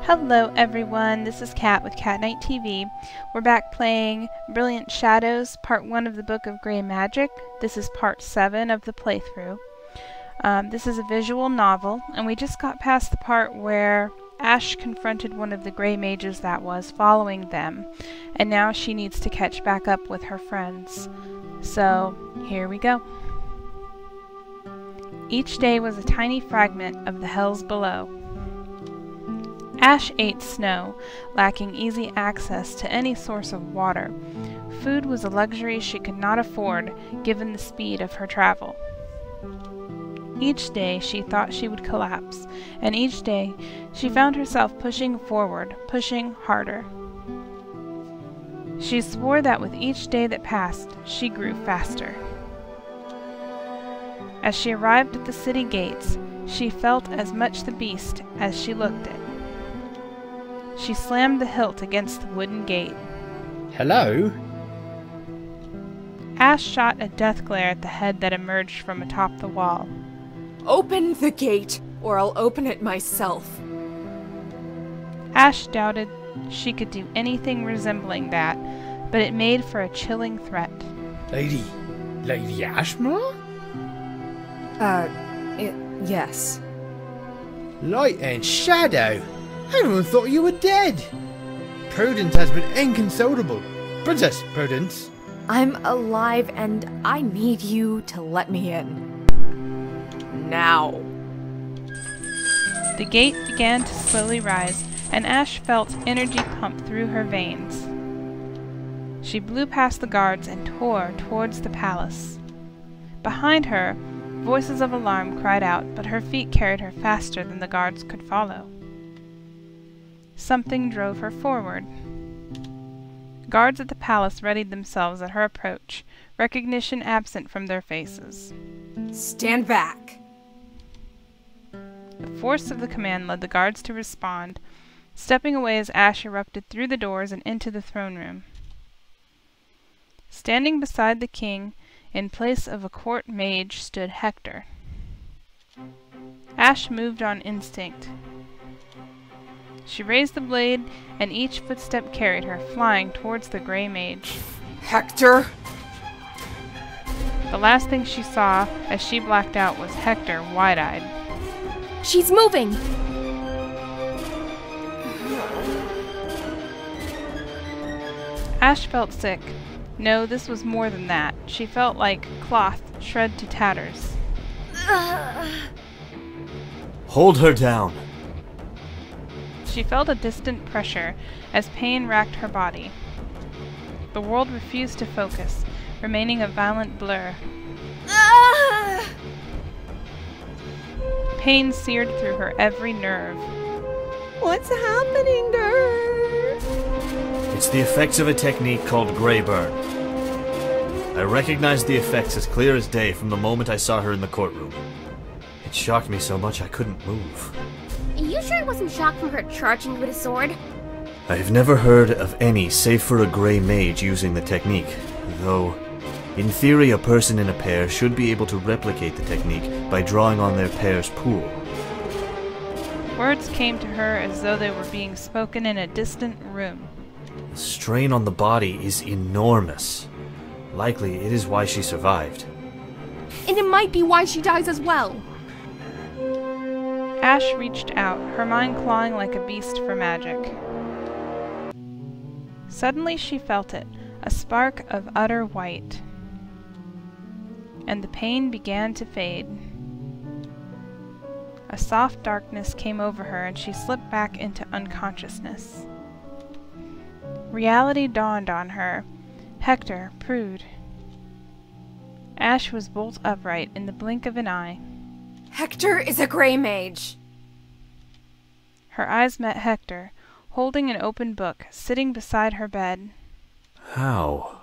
Hello everyone, this is Kat with CatNightTV. We're back playing Brilliant Shadows, Part 1 of the Book of Grey Magic. This is Part 7 of the playthrough. This is a visual novel, and we just got past the part where Ash confronted one of the Grey Mages that was following them, and now she needs to catch back up with her friends. So, here we go. Each day was a tiny fragment of the hells below. Ash ate snow, lacking easy access to any source of water. Food was a luxury she could not afford, given the speed of her travel. Each day she thought she would collapse, and each day she found herself pushing forward, pushing harder. She swore that with each day that passed, she grew faster. As she arrived at the city gates, she felt as much the beast as she looked it. She slammed the hilt against the wooden gate. Hello? Ash shot a death glare at the head that emerged from atop the wall. Open the gate, or I'll open it myself. Ash doubted she could do anything resembling that, but it made for a chilling threat. Lady Ashmore? Yes. Light and shadow? Everyone thought you were dead. Prudence has been inconsolable. Princess Prudence. I'm alive and I need you to let me in. Now. The gate began to slowly rise, and Ash felt energy pump through her veins. She blew past the guards and tore towards the palace. Behind her, voices of alarm cried out, but her feet carried her faster than the guards could follow. Something drove her forward. Guards at the palace readied themselves at her approach, recognition absent from their faces. Stand back. The force of the command led the guards to respond, stepping away as Ash erupted through the doors and into the throne room. Standing beside the king, in place of a court mage, stood Hector. Ash moved on instinct. She raised the blade, and each footstep carried her, flying towards the Grey Mage. Hector! The last thing she saw as she blacked out was Hector, wide-eyed. She's moving! Ash felt sick. No, this was more than that. She felt like cloth shred to tatters. Hold her down. She felt a distant pressure as pain racked her body. The world refused to focus, remaining a violent blur. Pain seared through her every nerve. What's happening to her? It's the effects of a technique called Grey Burn. I recognized the effects as clear as day from the moment I saw her in the courtroom. It shocked me so much I couldn't move. Are you sure it wasn't shock from her charging with a sword? I've never heard of any save for a Grey Mage using the technique, though in theory a person in a pair should be able to replicate the technique by drawing on their pair's pool. Words came to her as though they were being spoken in a distant room. The strain on the body is enormous. Likely it is why she survived. And it might be why she dies as well. Ash reached out, her mind clawing like a beast for magic. Suddenly she felt it, a spark of utter white. And the pain began to fade. A soft darkness came over her and she slipped back into unconsciousness. Reality dawned on her. Hector, Prude. Ash was bolt upright in the blink of an eye. Hector is a Grey Mage. Her eyes met Hector, holding an open book, sitting beside her bed. How?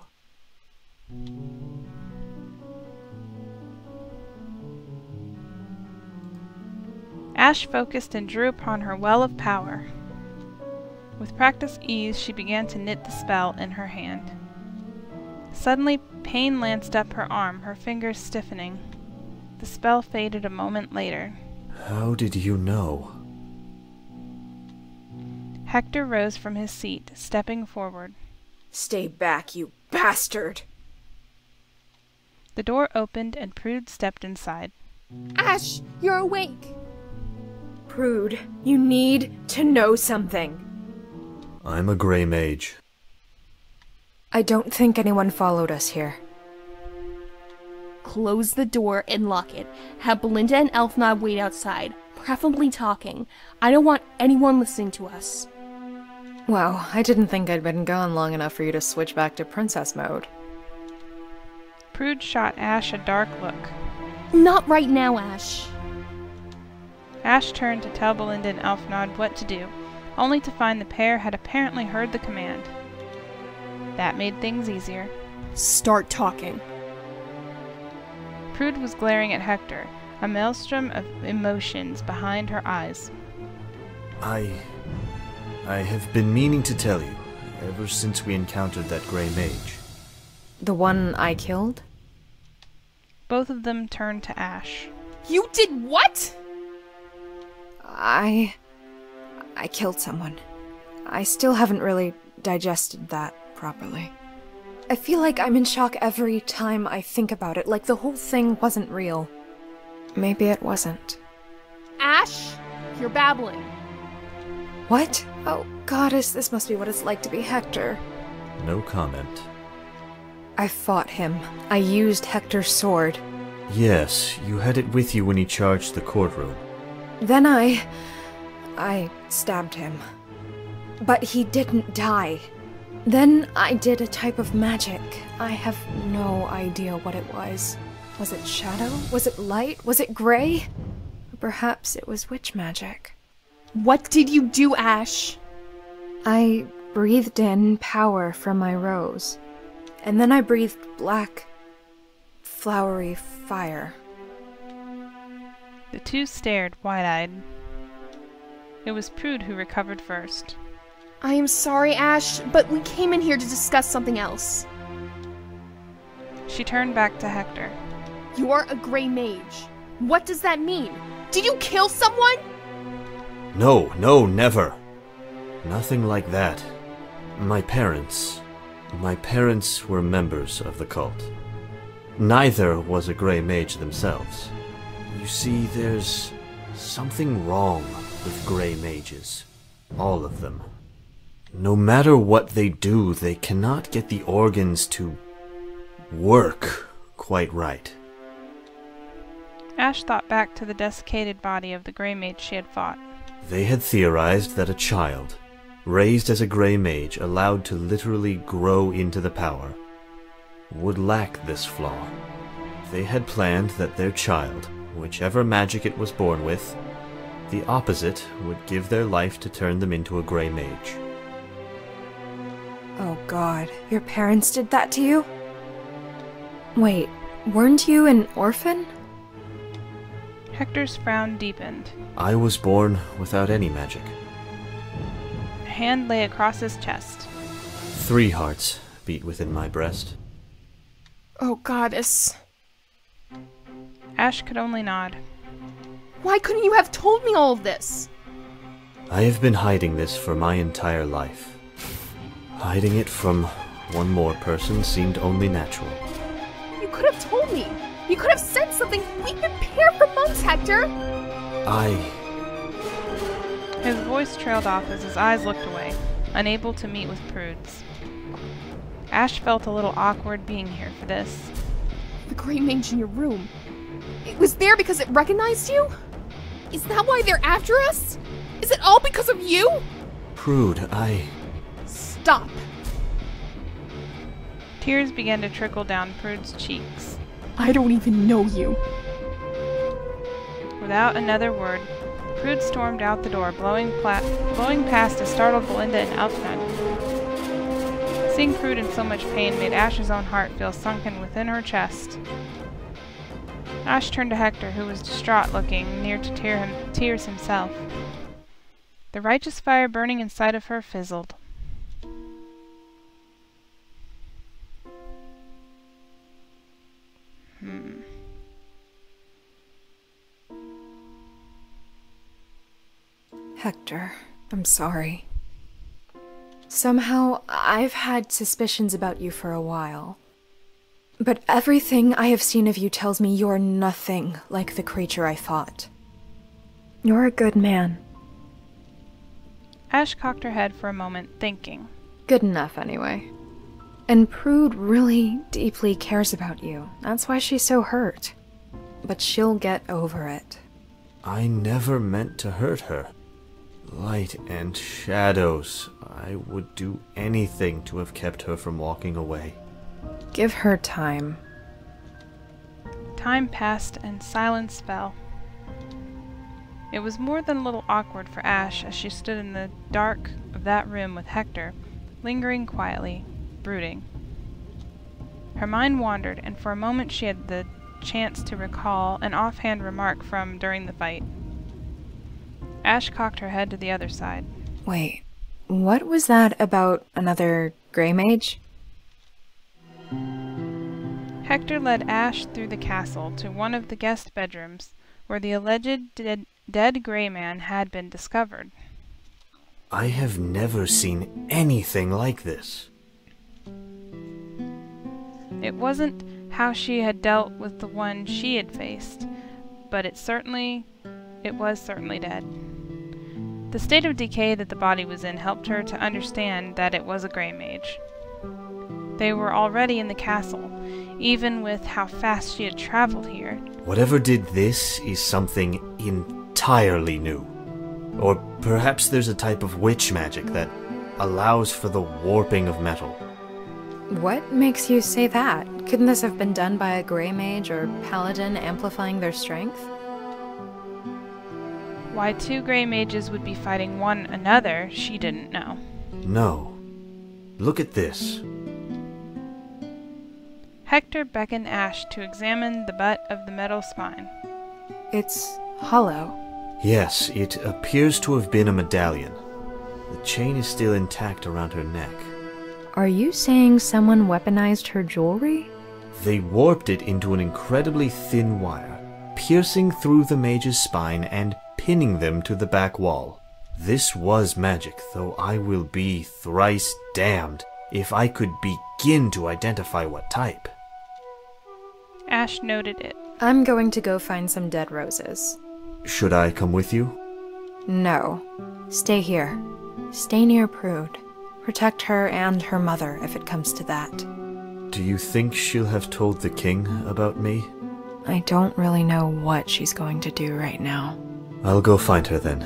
Ash focused and drew upon her well of power. With practiced ease, she began to knit the spell in her hand. Suddenly, pain lanced up her arm, her fingers stiffening. The spell faded a moment later. How did you know? Hector rose from his seat, stepping forward. Stay back, you bastard! The door opened and Prude stepped inside. Ash, you're awake! Prude, you need to know something. I'm a gray mage. I don't think anyone followed us here. Close the door and lock it. Have Belinda and Elfnod wait outside, preferably talking. I don't want anyone listening to us. Wow, I didn't think I'd been gone long enough for you to switch back to princess mode. Prude shot Ash a dark look. Not right now, Ash. Ash turned to tell Belinda and Elfnod what to do, only to find the pair had apparently heard the command. That made things easier. Start talking. Prude was glaring at Hector, a maelstrom of emotions behind her eyes. I have been meaning to tell you, ever since we encountered that gray mage. The one I killed? Both of them turned to Ash. You did what? I killed someone. I still haven't really digested that properly. I feel like I'm in shock every time I think about it, like the whole thing wasn't real. Maybe it wasn't. Ash, you're babbling. What? Oh, goddess, this must be what it's like to be Hector. No comment. I fought him. I used Hector's sword. Yes, you had it with you when he charged the courtroom. Then I stabbed him. But he didn't die. Then I did a type of magic. I have no idea what it was. Was it shadow? Was it light? Was it gray? Or perhaps it was witch magic. What did you do, Ash? I breathed in power from my rose. And then I breathed black, flowery fire. The two stared, wide-eyed. It was Prude who recovered first. I am sorry, Ash, but we came in here to discuss something else. She turned back to Hector. You are a gray mage. What does that mean? Did you kill someone? No, never. Nothing like that. My parents were members of the cult. Neither was a gray mage themselves. You see, there's something wrong with gray mages. All of them. No matter what they do, they cannot get the organs to work quite right. Ash thought back to the desiccated body of the gray mage she had fought. They had theorized that a child, raised as a gray mage, allowed to literally grow into the power, would lack this flaw. They had planned that their child, whichever magic it was born with, the opposite would give their life to turn them into a gray mage. Oh God, your parents did that to you? Wait, weren't you an orphan? Hector's frown deepened. I was born without any magic. A hand lay across his chest. 3 hearts beat within my breast. Oh, goddess. Ash could only nod. Why couldn't you have told me all of this? I have been hiding this for my entire life. Hiding it from one more person seemed only natural. You could have told me. You could have said something. We prepared for months, Hector. His voice trailed off as his eyes looked away, unable to meet with Prude's. Ash felt a little awkward being here for this. The gray mage in your room. It was there because it recognized you? Is that why they're after us? Is it all because of you? Prude, Stop. Tears began to trickle down Prude's cheeks. I don't even know you. Without another word, Prude stormed out the door, blowing past a startled Belinda and Elfnod. Seeing Prude in so much pain made Ash's own heart feel sunken within her chest. Ash turned to Hector, who was distraught looking, near to tears himself. The righteous fire burning inside of her fizzled. Hector, I'm sorry. Somehow, I've had suspicions about you for a while. But everything I have seen of you tells me you're nothing like the creature I fought. You're a good man. Ash cocked her head for a moment, thinking. Good enough, anyway. And Prude really deeply cares about you. That's why she's so hurt. But she'll get over it. I never meant to hurt her. Light and shadows. I would do anything to have kept her from walking away. Give her time. Time passed and silence fell. It was more than a little awkward for Ash as she stood in the dark of that room with Hector, lingering quietly, brooding. Her mind wandered, and for a moment she had the chance to recall an offhand remark from during the fight. Ash cocked her head to the other side. Wait, what was that about another Grey Mage? Hector led Ash through the castle to one of the guest bedrooms where the alleged dead Grey Man had been discovered. I have never seen anything like this. It wasn't how she had dealt with the one she had faced, but it was certainly dead. The state of decay that the body was in helped her to understand that it was a Grey Mage. They were already in the castle, even with how fast she had traveled here. Whatever did this is something entirely new. Or perhaps there's a type of witch magic that allows for the warping of metal. What makes you say that? Couldn't this have been done by a Grey Mage or Paladin amplifying their strength? Why two Grey Mages would be fighting one another, she didn't know. No. Look at this. Hector beckoned Ash to examine the butt of the metal spine. It's hollow. Yes, it appears to have been a medallion. The chain is still intact around her neck. Are you saying someone weaponized her jewelry? They warped it into an incredibly thin wire, piercing through the mage's spine and pinning them to the back wall. This was magic, though I will be thrice damned if I could begin to identify what type. Ash noted it. I'm going to go find some dead roses. Should I come with you? No. Stay here. Stay near Prude. Protect her and her mother if it comes to that. Do you think she'll have told the king about me? I don't really know what she's going to do right now. I'll go find her then.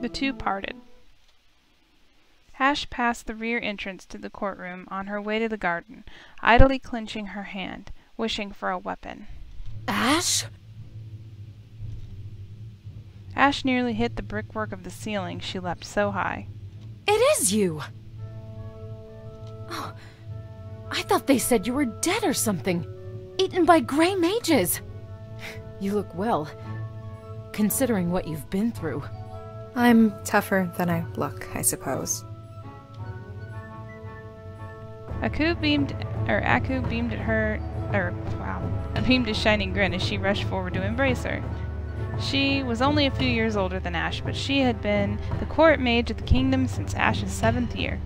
The two parted. Ash passed the rear entrance to the courtroom on her way to the garden, idly clenching her hand, wishing for a weapon. Ash? Ash nearly hit the brickwork of the ceiling. She leapt so high. It is you! Oh, I thought they said you were dead or something. Eaten by Grey Mages. You look well, considering what you've been through. I'm tougher than I look, I suppose. Aku beamed a shining grin as she rushed forward to embrace her. She was only a few years older than Ash, but she had been the court mage of the kingdom since Ash's 7th year.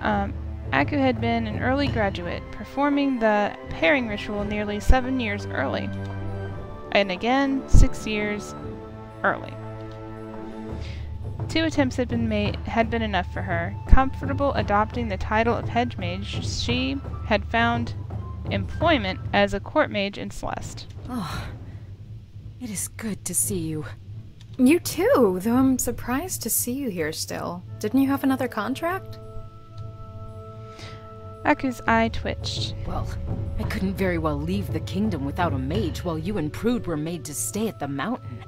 Aku had been an early graduate, performing the pairing ritual nearly 7 years early. And again, 6 years early. 2 attempts had been enough for her. Comfortable adopting the title of hedge mage, she had found employment as a court mage in Celeste. Oh, it is good to see you. You too, though I'm surprised to see you here still. Didn't you have another contract? Aku's eye twitched. Well, I couldn't very well leave the kingdom without a mage while you and Prude were made to stay at the mountain.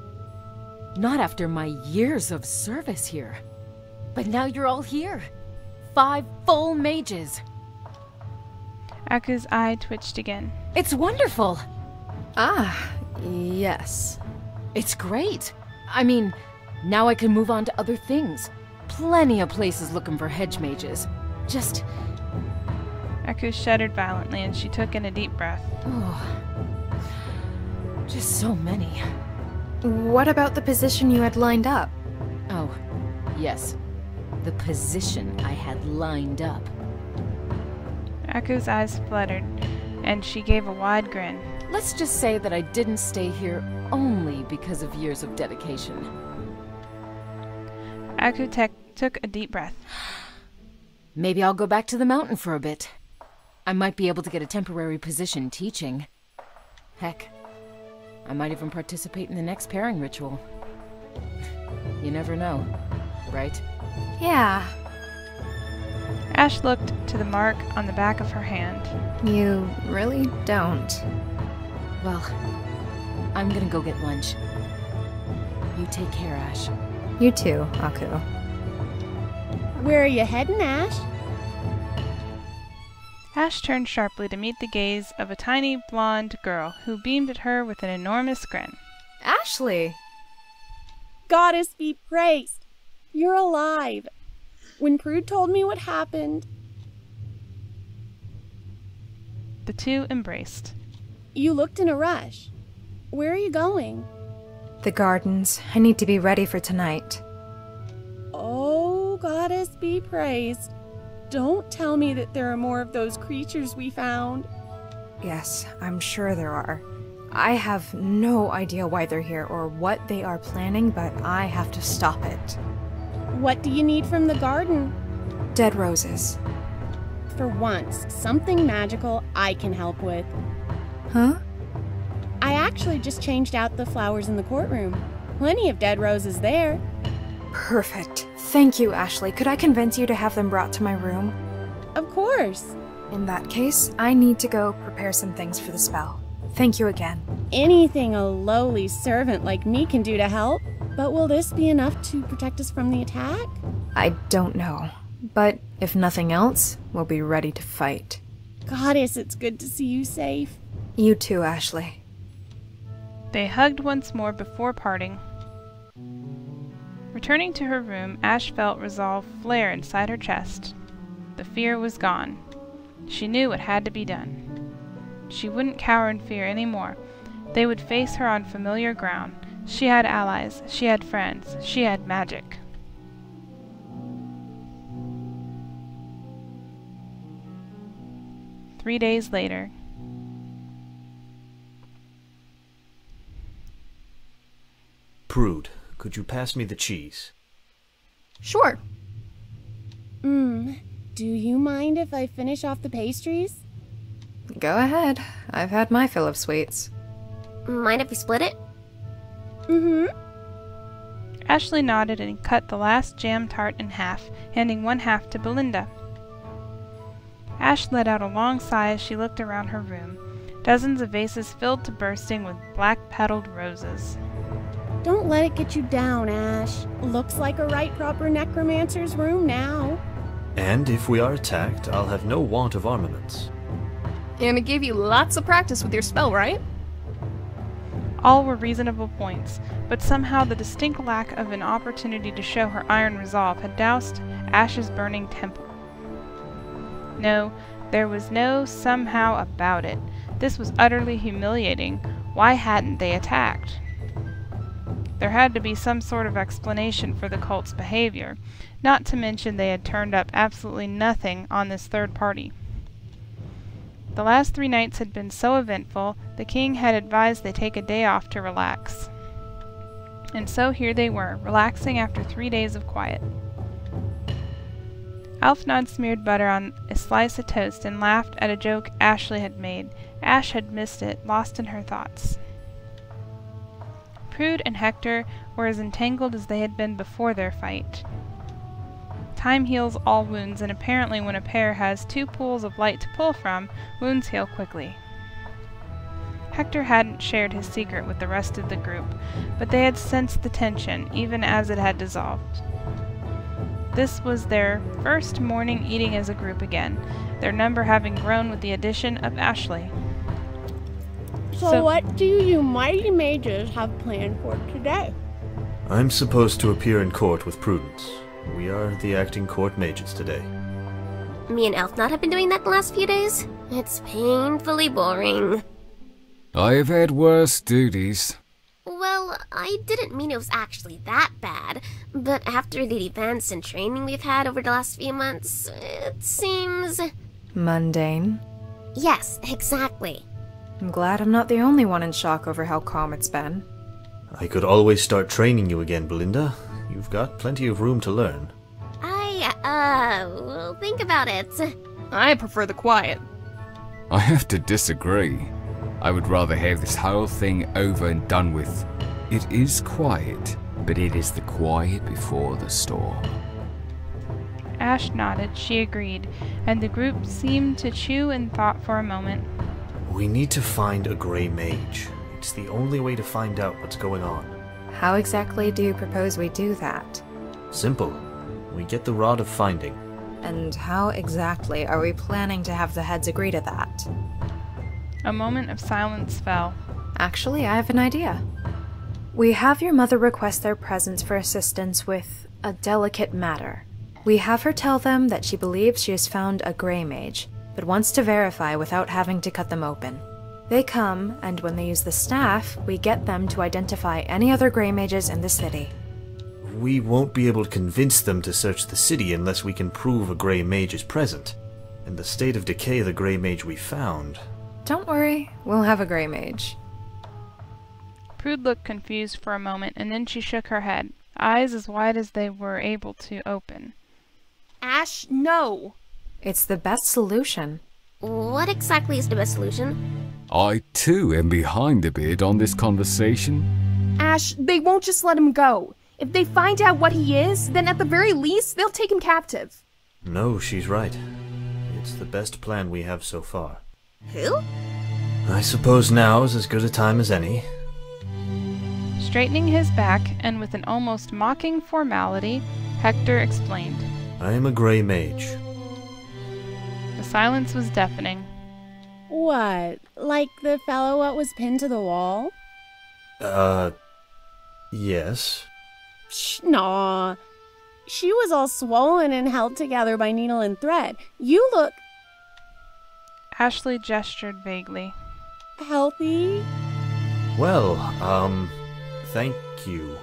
Not after my years of service here. But now you're all here. 5 full mages. Aku's eye twitched again. It's wonderful. Ah, yes. It's great. I mean, now I can move on to other things. Plenty of places looking for hedge mages. Just... Aku shuddered violently and she took in a deep breath. oh, just so many. What about the position you had lined up? Oh, yes. the position I had lined up. Aku's eyes fluttered, and she gave a wide grin. Let's just say that I didn't stay here only because of years of dedication. Aku took a deep breath. Maybe I'll go back to the mountain for a bit. I might be able to get a temporary position teaching. Heck, I might even participate in the next pairing ritual. You never know, right? Yeah, Ash looked to the mark on the back of her hand. you really don't. Well, I'm gonna go get lunch. You take care, Ash. You too, Aku. Where are you heading, Ash? Ash turned sharply to meet the gaze of a tiny blonde girl who beamed at her with an enormous grin. Ashley! Goddess be praised! You're alive! When Prude told me what happened, The two embraced. you looked in a rush. Where are you going? The gardens. I need to be ready for tonight. Oh, Goddess be praised. Don't tell me that there are more of those creatures we found. Yes, I'm sure there are. I have no idea why they're here or what they are planning, but I have to stop it. What do you need from the garden? Dead roses. For once, something magical I can help with. Huh? I actually just changed out the flowers in the courtroom. Plenty of dead roses there. Perfect. Thank you, Ashley. Could I convince you to have them brought to my room? Of course. In that case, I need to go prepare some things for the spell. Thank you again. Anything a lowly servant like me can do to help. But will this be enough to protect us from the attack? I don't know. But if nothing else, we'll be ready to fight. Goddess, it's good to see you safe. You too, Ashley. They hugged once more before parting. Returning to her room, Ash felt resolve flare inside her chest. The fear was gone. She knew it had to be done. She wouldn't cower in fear anymore. They would face her on familiar ground. She had allies, she had friends, she had magic. Three days later. Prude, could you pass me the cheese? Sure. Do you mind if I finish off the pastries? Go ahead. I've had my fill of sweets. Mind if we split it? Mm-hmm. Ashley nodded and cut the last jam tart in half, handing one half to Belinda. Ash let out a long sigh as she looked around her room. Dozens of vases filled to bursting with black-petaled roses. Don't let it get you down, Ash. Looks like a right proper necromancer's room now. And if we are attacked, I'll have no want of armaments. And it gave you lots of practice with your spell, right? All were reasonable points, but somehow the distinct lack of an opportunity to show her iron resolve had doused Ash's burning temple. No, there was no somehow about it. This was utterly humiliating. Why hadn't they attacked? There had to be some sort of explanation for the cult's behavior, not to mention they had turned up absolutely nothing on this third party. The last 3 nights had been so eventful, the king had advised they take a day off to relax. And so here they were, relaxing after 3 days of quiet. Alfnod smeared butter on a slice of toast and laughed at a joke Ashley had made. Ash had missed it, lost in her thoughts. Prude and Hector were as entangled as they had been before their fight. Time heals all wounds, and apparently when a pair has 2 pools of light to pull from, wounds heal quickly. Hector hadn't shared his secret with the rest of the group, but they had sensed the tension, even as it had dissolved. This was their first morning eating as a group again, their number having grown with the addition of Ashley. So what do you mighty mages have planned for today? I'm supposed to appear in court with Prudence. We are the acting court mages today. Me and Elfnot have been doing that the last few days. It's painfully boring. I've had worse duties. Well, Well, I didn't mean it was actually that bad, but after the events and training we've had over the last few months, it seems... Mundane? Yes, exactly. I'm glad I'm not the only one in shock over how calm it's been. I could always start training you again, Belinda. You've got plenty of room to learn. We'll think about it. I prefer the quiet. I have to disagree. I would rather have this whole thing over and done with. It is quiet, but it is the quiet before the storm. Ash nodded. She agreed, and the group seemed to chew in thought for a moment. We need to find a Grey Mage. It's the only way to find out what's going on. How exactly do you propose we do that? Simple. We get the Rod of Finding. And how exactly are we planning to have the heads agree to that? A moment of silence fell. Actually, I have an idea. We have your mother request their presence for assistance with a delicate matter. We have her tell them that she believes she has found a Grey Mage, but wants to verify without having to cut them open. They come, and when they use the staff, we get them to identify any other Grey Mages in the city. We won't be able to convince them to search the city unless we can prove a Grey Mage is present. In the state of decay the Grey Mage we found... Don't worry, we'll have a Grey Mage. Prude looked confused for a moment, and then she shook her head, eyes as wide as they were able to open. Ash, no! It's the best solution. What exactly is the best solution? I too am behind a bit on this conversation. Ash, they won't just let him go. If they find out what he is, then at the very least, they'll take him captive. No, she's right. It's the best plan we have so far. Who? I suppose now is as good a time as any. Straightening his back, and with an almost mocking formality, Hector explained. I am a Grey Mage. The silence was deafening. What? Like the fellow what was pinned to the wall? Yes. Nah. She was all swollen and held together by needle and thread. You look... Ashley gestured vaguely. healthy? Well, thank you,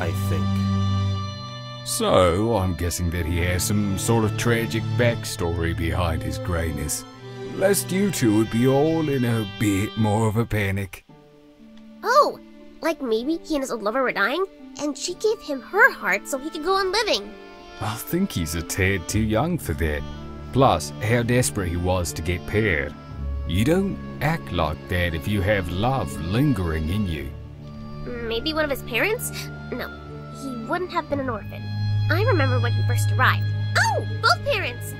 I think. So, I'm guessing that he has some sort of tragic backstory behind his greyness. Lest you two would be all in a bit more of a panic. Oh, like maybe he and his old lover were dying, and she gave him her heart so he could go on living. I think he's a tad too young for that. Plus, how desperate he was to get paired. You don't act like that if you have love lingering in you. Maybe one of his parents? No, he wouldn't have been an orphan. I remember when he first arrived. Oh, both parents!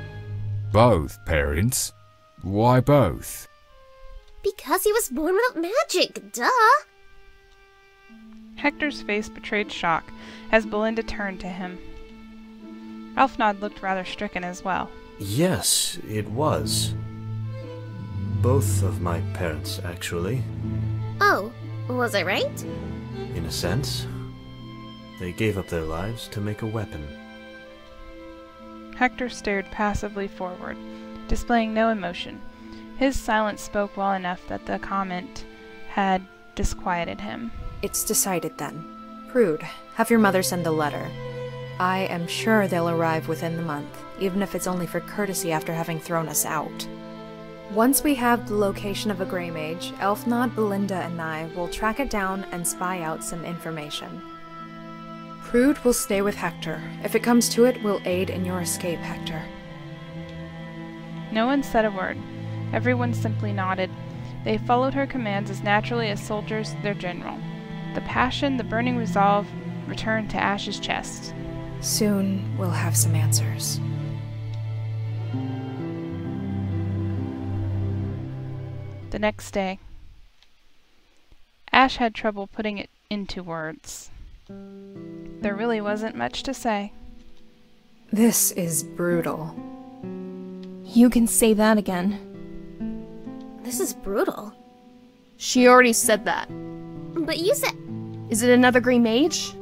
Both parents? Why both? Because he was born without magic, duh! Hector's face betrayed shock as Belinda turned to him. Elfnod looked rather stricken as well. Yes, it was. Both of my parents, actually. Oh, was I right? In a sense. They gave up their lives to make a weapon. Hector stared passively forward, displaying no emotion. His silence spoke well enough that the comment had disquieted him. It's decided then. Prude, have your mother send a letter. I am sure they'll arrive within the month, even if it's only for courtesy after having thrown us out. Once we have the location of a Grey Mage, Elfnod, Belinda, and I will track it down and spy out some information. Prude will stay with Hector. If it comes to it, we'll aid in your escape, Hector. No one said a word. Everyone simply nodded. They followed her commands as naturally as soldiers their general. The passion, the burning resolve, returned to Ash's chest. Soon we'll have some answers. The next day. Ash had trouble putting it into words. There really wasn't much to say. This is brutal. You can say that again. This is brutal. She already said that. But you said... Is it another Grey Mage?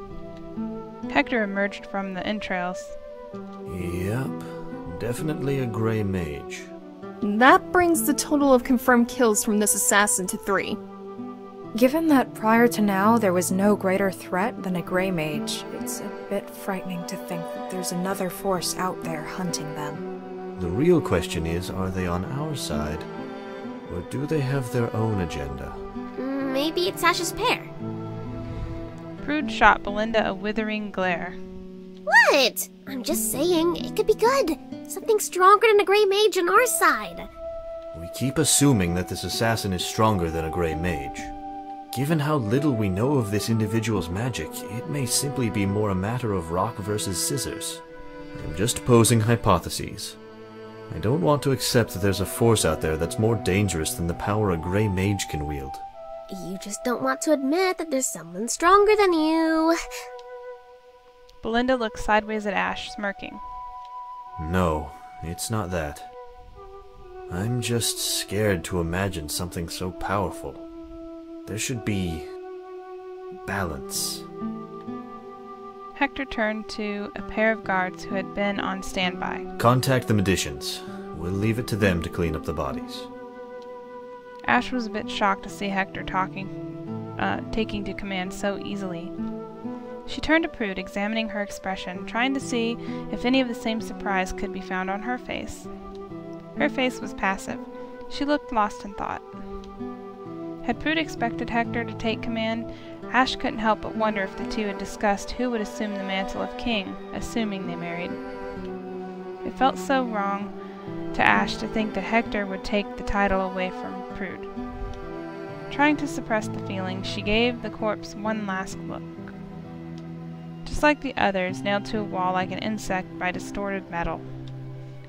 Hector emerged from the entrails. Yep, definitely a Grey Mage. That brings the total of confirmed kills from this assassin to 3. Given that prior to now there was no greater threat than a Grey Mage, it's a bit frightening to think that there's another force out there hunting them. The real question is, are they on our side? Or do they have their own agenda? Maybe it's Ash's pair. Prude shot Belinda a withering glare. What? I'm just saying, it could be good. Something stronger than a Grey Mage on our side. We keep assuming that this assassin is stronger than a Grey Mage. Given how little we know of this individual's magic, it may simply be more a matter of rock versus scissors. I'm just posing hypotheses. I don't want to accept that there's a force out there that's more dangerous than the power a Grey Mage can wield. You just don't want to admit that there's someone stronger than you. Belinda looked sideways at Ash, smirking. No, it's not that. I'm just scared to imagine something so powerful. There should be balance. Hector turned to a pair of guards who had been on standby. Contact the Medicians. We'll leave it to them to clean up the bodies. Ash was a bit shocked to see Hector taking to command so easily. She turned to Prude, examining her expression, trying to see if any of the same surprise could be found on her face. Her face was passive. She looked lost in thought. Had Prude expected Hector to take command, Ash couldn't help but wonder if the two had discussed who would assume the mantle of king, assuming they married. It felt so wrong to Ash to think that Hector would take the title away from Prude. Trying to suppress the feeling, she gave the corpse one last look. Just like the others, nailed to a wall like an insect by distorted metal.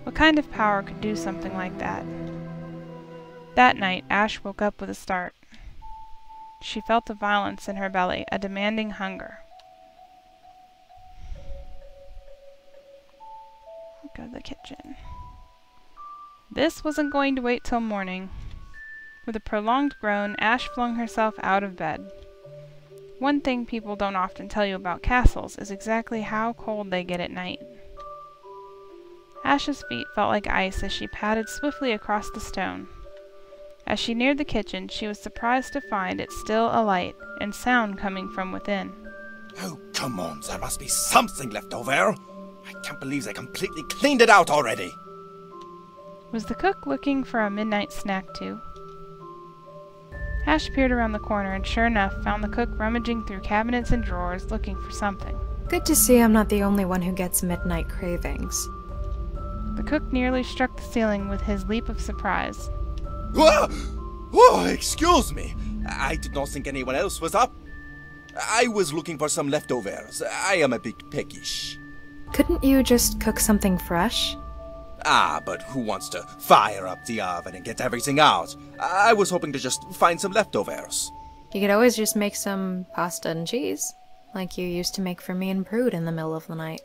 What kind of power could do something like that? That night, Ash woke up with a start. She felt a violence in her belly, a demanding hunger. Go to the kitchen. This wasn't going to wait till morning. With a prolonged groan, Ash flung herself out of bed. One thing people don't often tell you about castles is exactly how cold they get at night. Ash's feet felt like ice as she padded swiftly across the stone. As she neared the kitchen, she was surprised to find it still alight and sound coming from within. Oh, come on, there must be something left over. I can't believe they completely cleaned it out already. Was the cook looking for a midnight snack too? Ash peered around the corner and sure enough found the cook rummaging through cabinets and drawers looking for something. Good to see I'm not the only one who gets midnight cravings. The cook nearly struck the ceiling with his leap of surprise. Whoa! Whoa, excuse me. I did not think anyone else was up. I was looking for some leftovers. I am a bit peckish. Couldn't you just cook something fresh? Ah, but who wants to fire up the oven and get everything out? I was hoping to just find some leftovers. You could always just make some pasta and cheese, like you used to make for me and Prude in the middle of the night.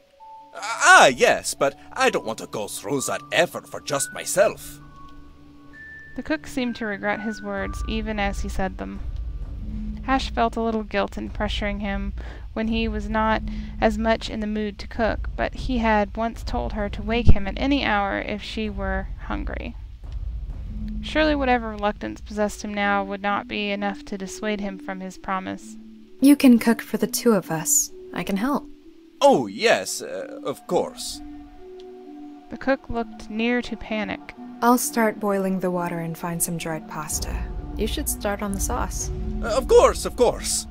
Ah, yes, but I don't want to go through that effort for just myself. The cook seemed to regret his words even as he said them. Ash felt a little guilt in pressuring him when he was not as much in the mood to cook, but he had once told her to wake him at any hour if she were hungry. Surely whatever reluctance possessed him now would not be enough to dissuade him from his promise. You can cook for the two of us. I can help. Oh, yes, of course. The cook looked near to panic. I'll start boiling the water and find some dried pasta. You should start on the sauce. Of course, of course.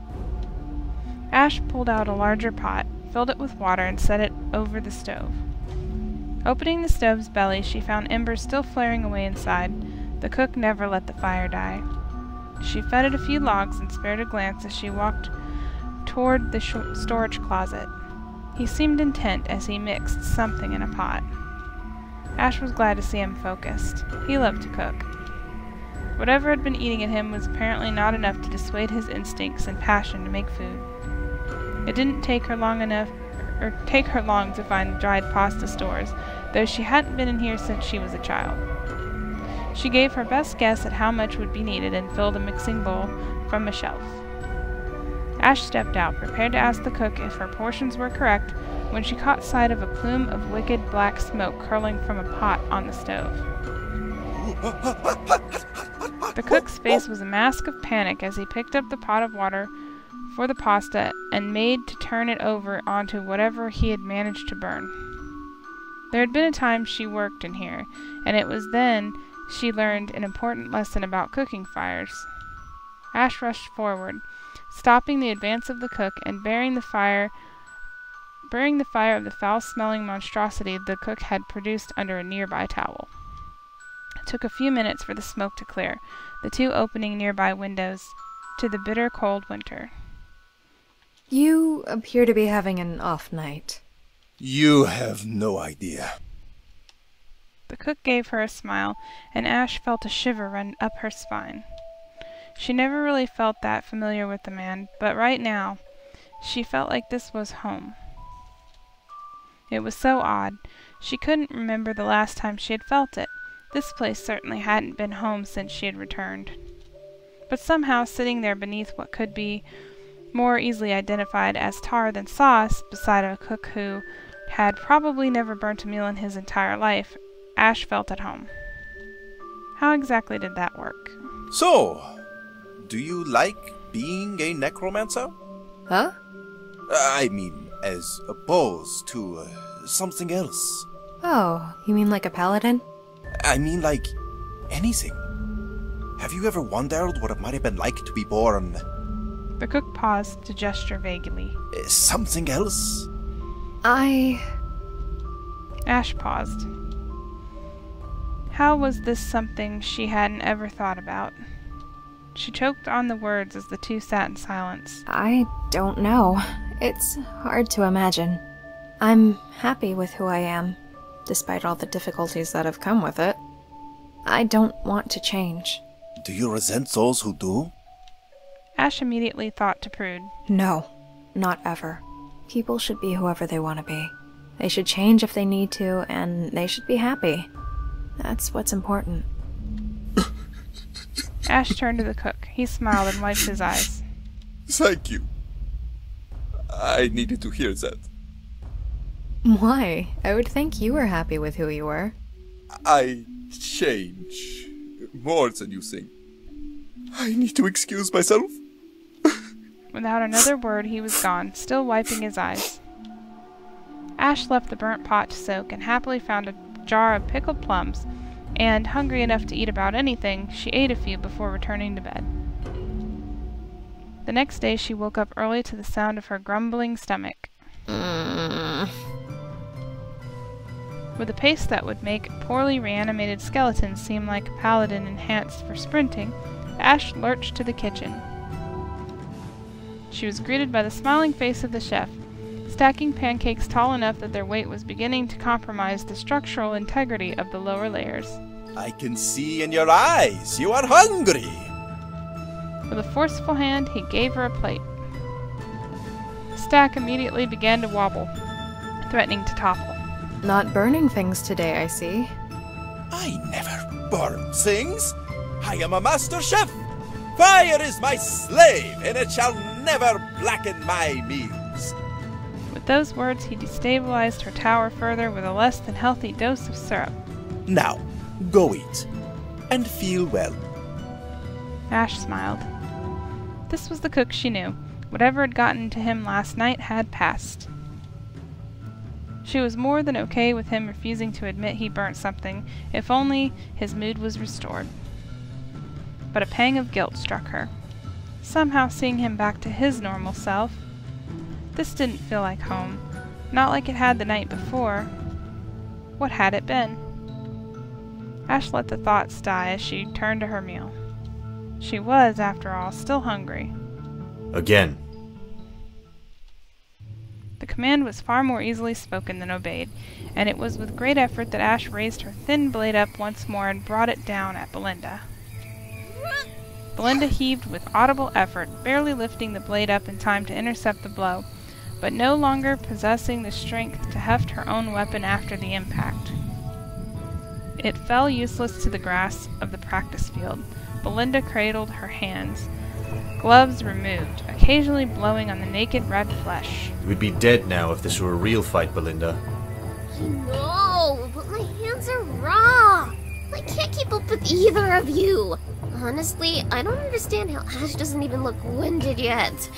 Ash pulled out a larger pot, filled it with water, and set it over the stove. Opening the stove's belly, she found embers still flaring away inside. The cook never let the fire die. She fed it a few logs and spared a glance as she walked toward the storage closet. He seemed intent as he mixed something in a pot. Ash was glad to see him focused. He loved to cook. Whatever had been eating at him was apparently not enough to dissuade his instincts and passion to make food. It didn't take her long to find dried pasta stores, though she hadn't been in here since she was a child. She gave her best guess at how much would be needed and filled a mixing bowl from a shelf. Ash stepped out, prepared to ask the cook if her portions were correct, when she caught sight of a plume of wicked black smoke curling from a pot on the stove. The cook's face was a mask of panic as he picked up the pot of water for the pasta and made to turn it over onto whatever he had managed to burn. There had been a time she worked in here, and it was then she learned an important lesson about cooking fires. Ash rushed forward, stopping the advance of the cook and burying the fire of the foul-smelling monstrosity the cook had produced under a nearby towel. It took a few minutes for the smoke to clear, the two opening nearby windows to the bitter cold winter. You appear to be having an off night. You have no idea. The cook gave her a smile, and Ash felt a shiver run up her spine. She never really felt that familiar with the man, but right now, she felt like this was home. It was so odd. She couldn't remember the last time she had felt it. This place certainly hadn't been home since she had returned. But somehow, sitting there beneath what could be more easily identified as tar than sauce, beside a cook who had probably never burnt a meal in his entire life, Ash felt at home. How exactly did that work? So, do you like being a necromancer? Huh? I mean, as opposed to something else. Oh, you mean like a paladin? I mean, like anything. Have you ever wondered what it might have been like to be born? The cook paused to gesture vaguely. Something else? Ash paused. How was this something she hadn't ever thought about? She choked on the words as the two sat in silence. I don't know. It's hard to imagine. I'm happy with who I am, despite all the difficulties that have come with it. I don't want to change. Do you resent those who do? Ash immediately thought to Prude. No, not ever. People should be whoever they want to be. They should change if they need to, and they should be happy. That's what's important. Ash turned to the cook. He smiled and wiped his eyes. Thank you. I needed to hear that. Why? I would think you were happy with who you were. I change more than you think. I need to excuse myself. Without another word, he was gone, still wiping his eyes. Ash left the burnt pot to soak and happily found a jar of pickled plums, and, hungry enough to eat about anything, she ate a few before returning to bed. The next day she woke up early to the sound of her grumbling stomach. With a pace that would make poorly reanimated skeletons seem like a paladin enhanced for sprinting, Ash lurched to the kitchen. She was greeted by the smiling face of the chef, stacking pancakes tall enough that their weight was beginning to compromise the structural integrity of the lower layers. I can see in your eyes you are hungry. With a forceful hand, he gave her a plate. The stack immediately began to wobble, threatening to topple. Not burning things today, I see. I never burn things. I am a master chef. Fire is my slave, and it shall never blacken my meals. With those words, he destabilized her tower further with a less than healthy dose of syrup. Now, go eat, and feel well. Ash smiled. This was the cook she knew. Whatever had gotten to him last night had passed. She was more than okay with him refusing to admit he burnt something, if only his mood was restored. But a pang of guilt struck her. Somehow seeing him back to his normal self. This didn't feel like home, not like it had the night before. What had it been? Ash let the thoughts die as she turned to her meal. She was, after all, still hungry. Again. The command was far more easily spoken than obeyed, and it was with great effort that Ash raised her thin blade up once more and brought it down at Belinda. Belinda heaved with audible effort, barely lifting the blade up in time to intercept the blow, but no longer possessing the strength to heft her own weapon after the impact. It fell useless to the grass of the practice field. Belinda cradled her hands, gloves removed, occasionally blowing on the naked red flesh. We'd be dead now if this were a real fight, Belinda. I know, but my hands are raw. I can't keep up with either of you. Honestly, I don't understand how Ash doesn't even look winded yet.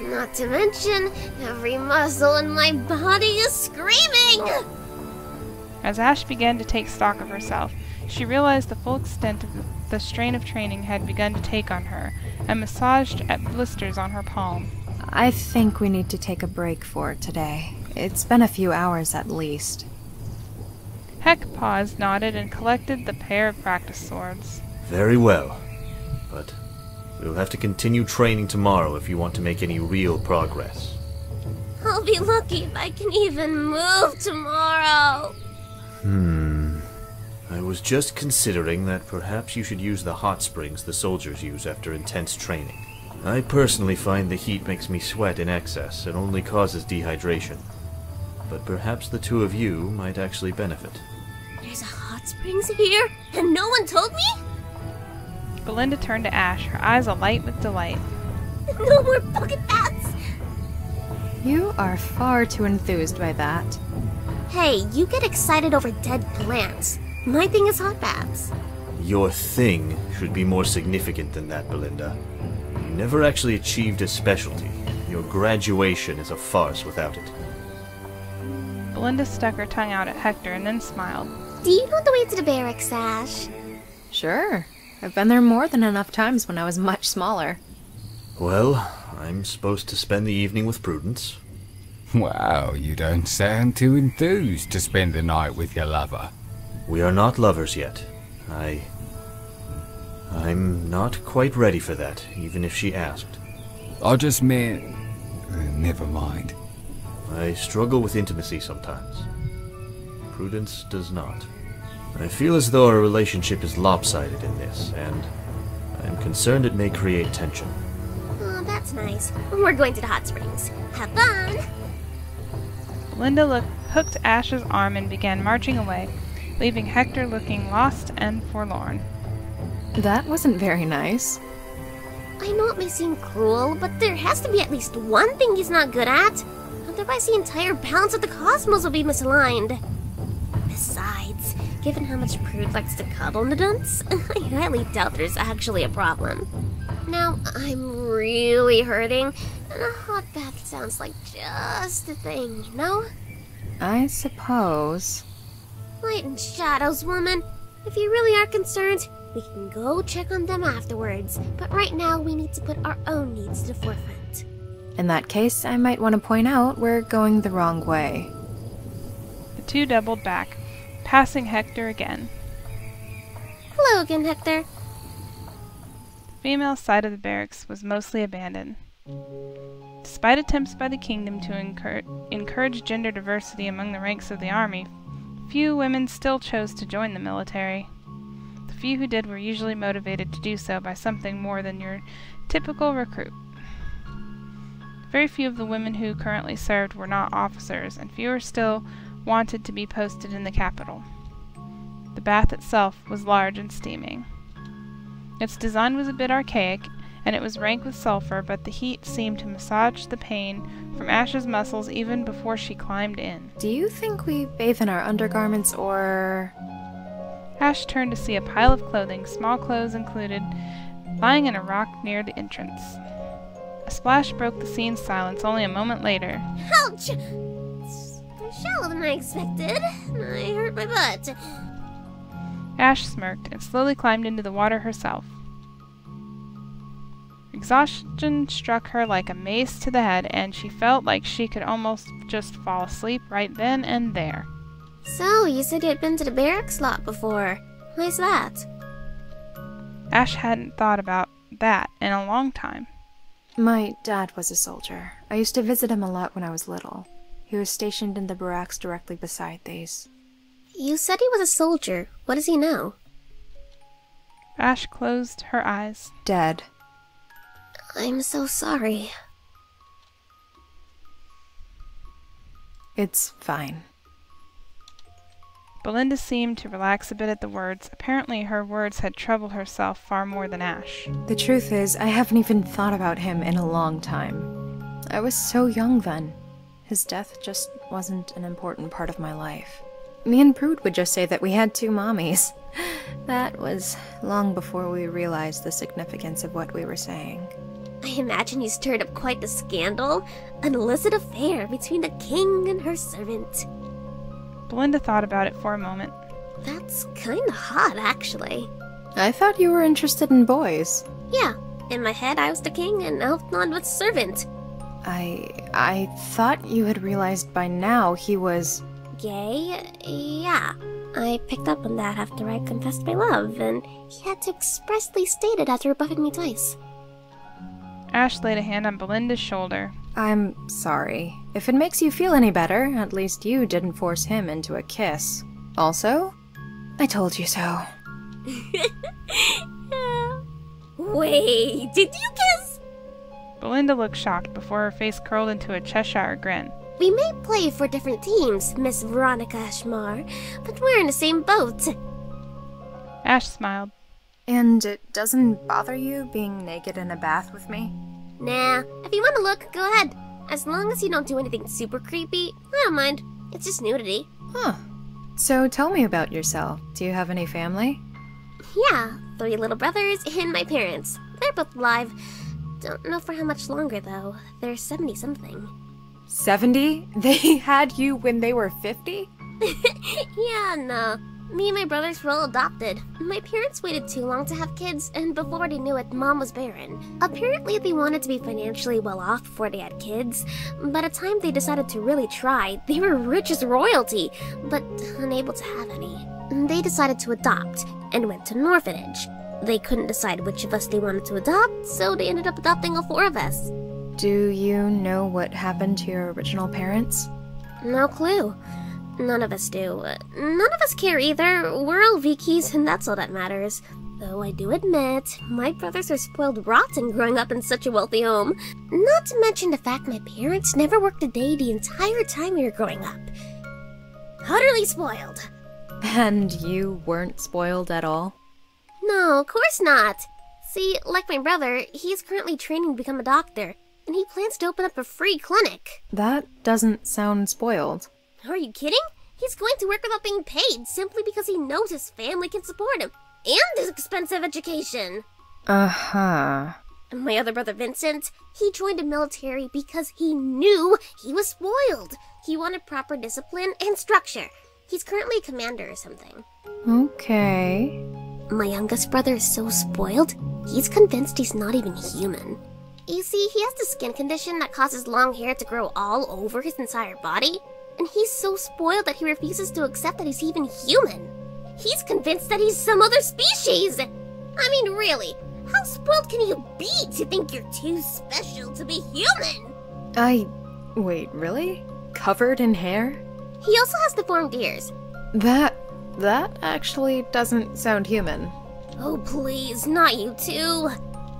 Not to mention, every muscle in my body is screaming! As Ash began to take stock of herself, she realized the full extent of the strain of training had begun to take on her, and massaged at blisters on her palm. I think we need to take a break for today. It's been a few hours at least. Heck paused, nodded, and collected the pair of practice swords. Very well. But we'll have to continue training tomorrow if you want to make any real progress. I'll be lucky if I can even move tomorrow. I was just considering that perhaps you should use the hot springs the soldiers use after intense training. I personally find the heat makes me sweat in excess and only causes dehydration. But perhaps the two of you might actually benefit. There's a hot springs here, and no one told me? Belinda turned to Ash, her eyes alight with delight. No more bucket baths! You are far too enthused by that. Hey, you get excited over dead plants. My thing is hot baths. Your thing should be more significant than that, Belinda. You never actually achieved a specialty. Your graduation is a farce without it. Belinda stuck her tongue out at Hector and then smiled. Do you know the way to the barracks, Ash? Sure. I've been there more than enough times when I was much smaller. Well, I'm supposed to spend the evening with Prudence. Wow, you don't sound too enthused to spend the night with your lover. We are not lovers yet. I'm not quite ready for that, even if she asked. I just meant... never mind. I struggle with intimacy sometimes. Prudence does not. I feel as though our relationship is lopsided in this, and I'm concerned it may create tension. Oh, that's nice. We're going to the hot springs. Have fun! Belinda hooked Ash's arm and began marching away, leaving Hector looking lost and forlorn. That wasn't very nice. I know it may seem cruel, but there has to be at least one thing he's not good at. Otherwise the entire balance of the cosmos will be misaligned. Besides, given how much Prude likes to cuddle in the dunce, I highly doubt there's actually a problem. Now, I'm really hurting, and a hot bath sounds like just the thing, you know? I suppose. Light and shadows, woman. If you really are concerned, we can go check on them afterwards. But right now, we need to put our own needs to the forefront. In that case, I might want to point out we're going the wrong way. The two doubled back, passing Hector again. Hello again, Hector. The female side of the barracks was mostly abandoned. Despite attempts by the kingdom to encourage gender diversity among the ranks of the army, few women still chose to join the military. The few who did were usually motivated to do so by something more than your typical recruit. Very few of the women who currently served were not officers, and fewer still wanted to be posted in the capital. The bath itself was large and steaming. Its design was a bit archaic, and it was rank with sulfur, but the heat seemed to massage the pain from Ash's muscles even before she climbed in. Do you think we bathe in our undergarments, or... Ash turned to see a pile of clothing, small clothes included, lying in a rock near the entrance. A splash broke the scene's silence only a moment later. Ouch! It's more shallow than I expected. I hurt my butt. Ash smirked and slowly climbed into the water herself. Exhaustion struck her like a mace to the head, and she felt like she could almost just fall asleep right then and there. So, you said you had been to the barracks lot before. Why's that? Ash hadn't thought about that in a long time. My dad was a soldier. I used to visit him a lot when I was little. He was stationed in the barracks directly beside these. You said he was a soldier. What does he know? Ash closed her eyes. Dead. I'm so sorry. It's fine. Belinda seemed to relax a bit at the words. Apparently her words had troubled herself far more than Ash. The truth is, I haven't even thought about him in a long time. I was so young then. His death just wasn't an important part of my life. Me and Prude would just say that we had two mommies. That was long before we realized the significance of what we were saying. I imagine you stirred up quite the scandal, an illicit affair between the king and her servant. Belinda thought about it for a moment. That's kinda hot, actually. I thought you were interested in boys. Yeah, in my head I was the king and Elfnod was servant. I thought you had realized by now he was... Gay? Yeah. I picked up on that after I confessed my love, and he had to expressly state it after rebuffing me twice. Ash laid a hand on Belinda's shoulder. I'm sorry. If it makes you feel any better, at least you didn't force him into a kiss. Also, I told you so. Wait, did you kiss? Belinda looked shocked before her face curled into a Cheshire grin. We may play for different teams, Miss Veronica Ashmar, but we're in the same boat. Ash smiled. And it doesn't bother you being naked in a bath with me? Nah, if you want to look, go ahead. As long as you don't do anything super creepy, I don't mind. It's just nudity. Huh. So tell me about yourself. Do you have any family? Yeah, 3 little brothers and my parents. They're both alive. Don't know for how much longer, though. They're 70-something. 70? They had you when they were 50? Yeah, no. Me and my brothers were all adopted. My parents waited too long to have kids, and before they knew it, Mom was barren. Apparently, they wanted to be financially well off before they had kids. By the time they decided to really try, they were rich as royalty, but unable to have any. They decided to adopt, and went to an orphanage. They couldn't decide which of us they wanted to adopt, so they ended up adopting all 4 of us. Do you know what happened to your original parents? No clue. None of us do. None of us care either. We're all Vikis, and that's all that matters. Though I do admit, my brothers are spoiled rotten growing up in such a wealthy home. Not to mention the fact my parents never worked a day the entire time we were growing up. Utterly spoiled. And you weren't spoiled at all? No, of course not. See, like my brother, he's currently training to become a doctor, and he plans to open up a free clinic. That doesn't sound spoiled. Are you kidding? He's going to work without being paid simply because he knows his family can support him, and his expensive education. Uh-huh. And my other brother Vincent, he joined the military because he knew he was spoiled. He wanted proper discipline and structure. He's currently a commander or something. Okay. My youngest brother is so spoiled, he's convinced he's not even human. You see, he has the skin condition that causes long hair to grow all over his entire body, and he's so spoiled that he refuses to accept that he's even human. He's convinced that he's some other species! I mean, really, how spoiled can you be to think you're too special to be human? Wait, really? Covered in hair? He also has deformed ears. That actually doesn't sound human. Oh, please, not you too.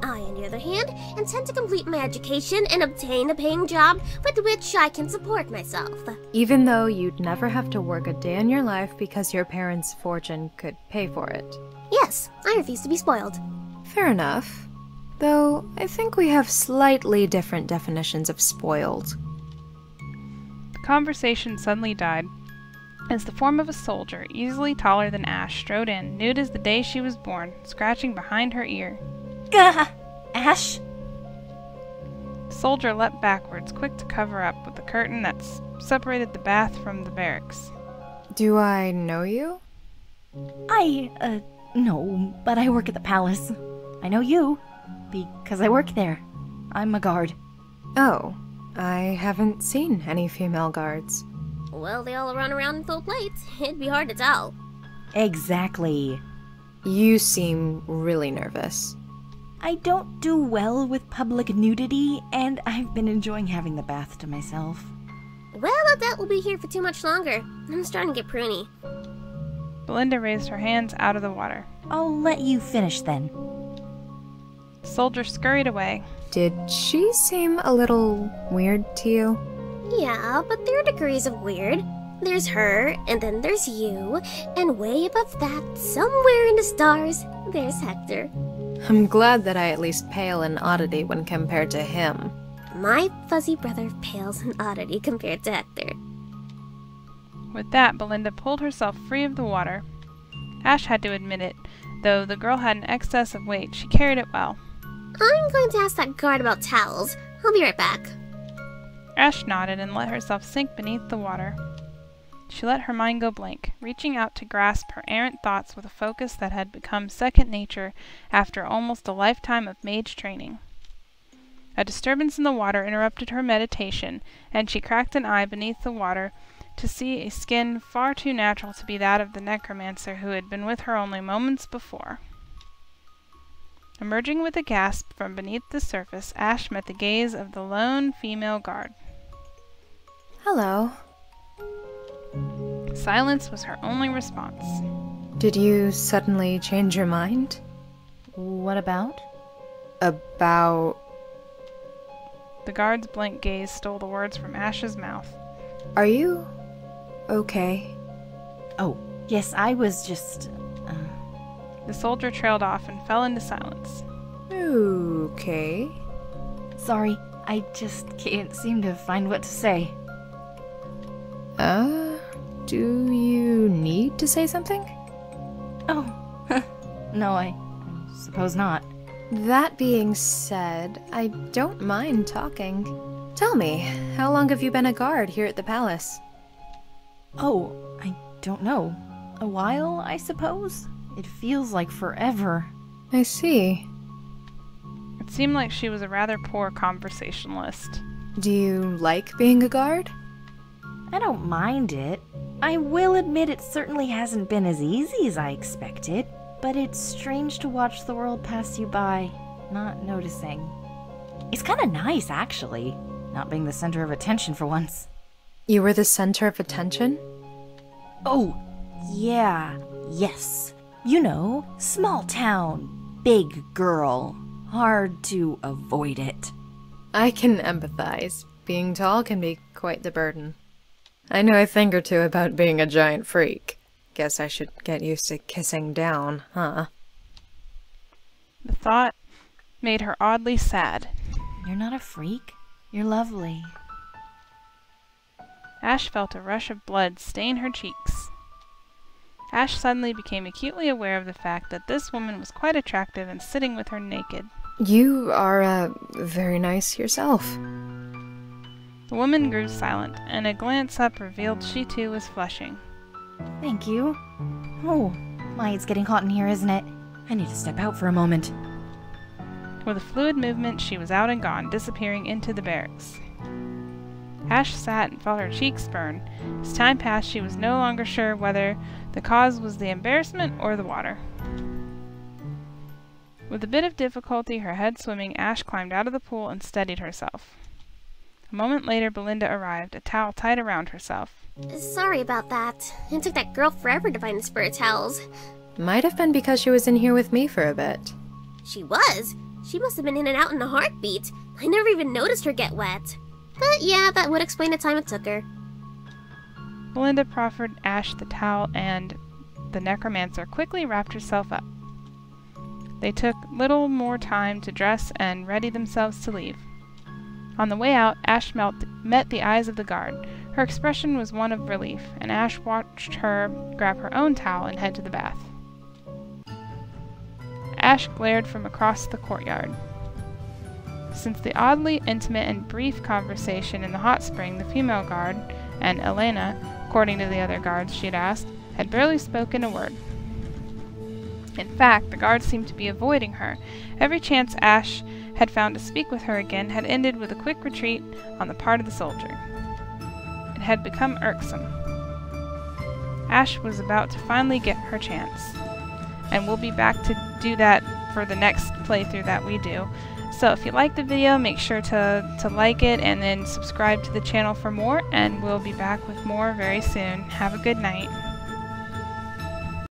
I, on the other hand, intend to complete my education and obtain a paying job with which I can support myself. Even though you'd never have to work a day in your life because your parents' fortune could pay for it. Yes, I refuse to be spoiled. Fair enough. Though, I think we have slightly different definitions of spoiled. The conversation suddenly died as the form of a soldier, easily taller than Ash, strode in, nude as the day she was born, scratching behind her ear. Gah! Ash? The soldier leapt backwards, quick to cover up with the curtain that separated the bath from the barracks. Do I know you? No, but I work at the palace. I know you, because I work there. I'm a guard. Oh, I haven't seen any female guards. Well, they all run around in full plates. It'd be hard to tell. Exactly. You seem really nervous. I don't do well with public nudity, and I've been enjoying having the bath to myself. Well, that will be here for too much longer. I'm starting to get pruny. Belinda raised her hands out of the water. I'll let you finish then. The soldier scurried away. Did she seem a little weird to you? Yeah, but there are degrees of weird. There's her, and then there's you, and way above that, somewhere in the stars, there's Hector. I'm glad that I at least pale in oddity when compared to him. My fuzzy brother pales in oddity compared to Hector. With that, Belinda pulled herself free of the water. Ash had to admit it. Though the girl had an excess of weight, she carried it well. I'm going to ask that guard about towels. I'll be right back. Ash nodded and let herself sink beneath the water. She let her mind go blank, reaching out to grasp her errant thoughts with a focus that had become second nature after almost a lifetime of mage training. A disturbance in the water interrupted her meditation, and she cracked an eye beneath the water to see a skin far too natural to be that of the necromancer who had been with her only moments before. Emerging with a gasp from beneath the surface, Ash met the gaze of the lone female guard. Hello. Silence was her only response. Did you suddenly change your mind? What about? About... The guard's blank gaze stole the words from Ash's mouth. Are you okay? Oh, yes, I was just... The soldier trailed off and fell into silence. Okay. Sorry, I just can't seem to find what to say. Do you need to say something? Oh, no, I suppose not. That being said, I don't mind talking. Tell me, how long have you been a guard here at the palace? Oh, I don't know. A while, I suppose? It feels like forever. I see. It seemed like she was a rather poor conversationalist. Do you like being a guard? I don't mind it. I will admit it certainly hasn't been as easy as I expected, but it's strange to watch the world pass you by, not noticing. It's kind of nice, actually, not being the center of attention for once. You were the center of attention? Oh, yeah, yes. You know, small town, big girl. Hard to avoid it. I can empathize. Being tall can be quite the burden. I know a thing or two about being a giant freak. Guess I should get used to kissing down, huh? The thought made her oddly sad. You're not a freak. You're lovely. Ash felt a rush of blood stain her cheeks. Ash suddenly became acutely aware of the fact that this woman was quite attractive and sitting with her naked. You are, very nice yourself. The woman grew silent, and a glance up revealed she too was flushing. Thank you. Oh, my, it's getting hot in here, isn't it? I need to step out for a moment. With a fluid movement, she was out and gone, disappearing into the barracks. Ash sat and felt her cheeks burn. As time passed, she was no longer sure whether the cause was the embarrassment or the water. With a bit of difficulty, her head swimming, Ash climbed out of the pool and steadied herself. A moment later, Belinda arrived, a towel tied around herself. Sorry about that. It took that girl forever to find the spare towels. Might have been because she was in here with me for a bit. She was? She must have been in and out in a heartbeat. I never even noticed her get wet. But yeah, that would explain the time it took her. Belinda proffered Ash the towel, and the necromancer quickly wrapped herself up. They took little more time to dress and ready themselves to leave. On the way out, Ash met the eyes of the guard. Her expression was one of relief, and Ash watched her grab her own towel and head to the bath. Ash glared from across the courtyard. Since the oddly intimate and brief conversation in the hot spring, the female guard, and Elena, according to the other guards she had asked, had barely spoken a word. In fact, the guards seemed to be avoiding her. Every chance Ash had found to speak with her again had ended with a quick retreat on the part of the soldier. It had become irksome. Ash was about to finally get her chance, and we'll be back to do that for the next playthrough that we do. So if you liked the video, make sure to like it and then subscribe to the channel for more, and we'll be back with more very soon. Have a good night.